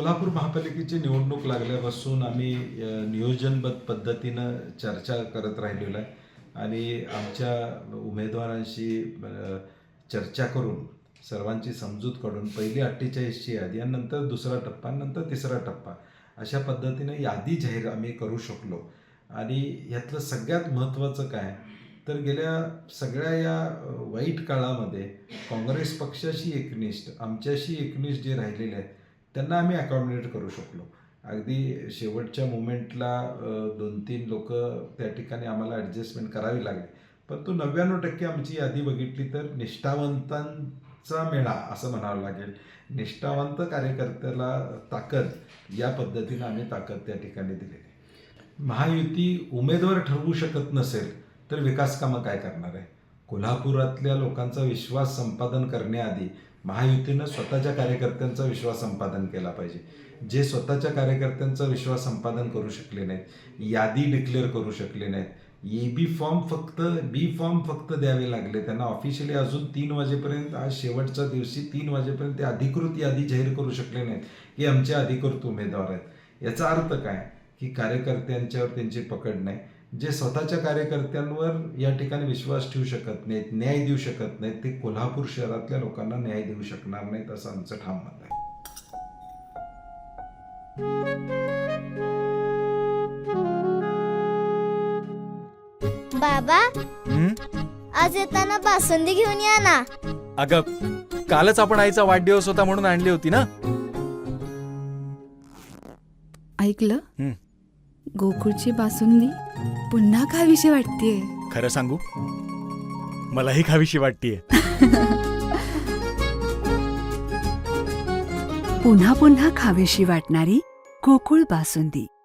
कोल्हापूर महापालिकेची निवडणूक लागल्यापासून आम्ही नियोजनबद्ध पद्धतीनं चर्चा करत राहिलेलो आहे आणि आमच्या उमेदवारांशी चर्चा करून सर्वांची समजूत काढून पहिली 48ची यादी आणि नंतर दुसरा टप्पा नंतर तिसरा टप्पा अशा पद्धतीनं यादी जाहीर आम्ही करू शकलो. आणि यातलं सगळ्यात महत्त्वाचं काय तर गेल्या सगळ्या या वाईट काळामध्ये काँग्रेस पक्षाशी एकनिष्ठ आमच्याशी एकनिष्ठ जे राहिलेले आहेत त्यांना आम्ही अकॉमोडेट करू शकलो. अगदी शेवटच्या मोमेंटला 2-3 लोक त्या ठिकाणी आम्हाला ॲडजस्टमेंट करावी लागली, परंतु 99% आमची यादी बघितली तर निष्ठावंतांचा मेळा असं म्हणावं लागेल. निष्ठावंत कार्यकर्त्याला ताकद या पद्धतीनं आम्ही ताकद त्या ठिकाणी दिलेली. महायुती उमेदवार ठरवू शकत नसेल तर विकास कामं काय करणार आहे? कोल्हापुरातल्या लोकांचा विश्वास संपादन करण्याआधी महायुतीनं स्वतःच्या कार्यकर्त्यांचा विश्वास संपादन केला पाहिजे. जे स्वतःच्या कार्यकर्त्यांचा विश्वास संपादन करू शकले नाहीत, यादी डिक्लेअर करू शकले नाहीत, बी फॉर्म फक्त द्यावे लागले त्यांना ऑफिशियली अजून 3 वाजेपर्यंत, आज शेवटच्या दिवशी 3 वाजेपर्यंत ते अधिकृत यादी जाहीर करू शकले नाहीत की आमचे अधिकृत उमेदवार आहेत. याचा अर्थ काय की कार्यकर्त्यांच्यावर त्यांची पकड नाही. जे स्वतःच्या कार्यकर्त्यांवर या ठिकाणी विश्वास ठेवू शकत नाहीत, न्याय देऊ शकत नाहीत, ते कोल्हापूर शहरातल्या लोकांना न्याय देऊ शकणार नाहीत असं आमचं ठाम मत आहे. बाबा, आज येताना बासुंदी घेऊन या ना. अगं, कालच आपण आईचा वाढदिवस होता म्हणून आणली होती ना. ऐकलं, गोकुळची बासुंदी पुन्हा खावीशी वाटतेय. खरं सांगू, मलाही खावीशी वाटतेय. पुन्हा पुन्हा खावीशी वाटणारी गोकुळ बासुंदी.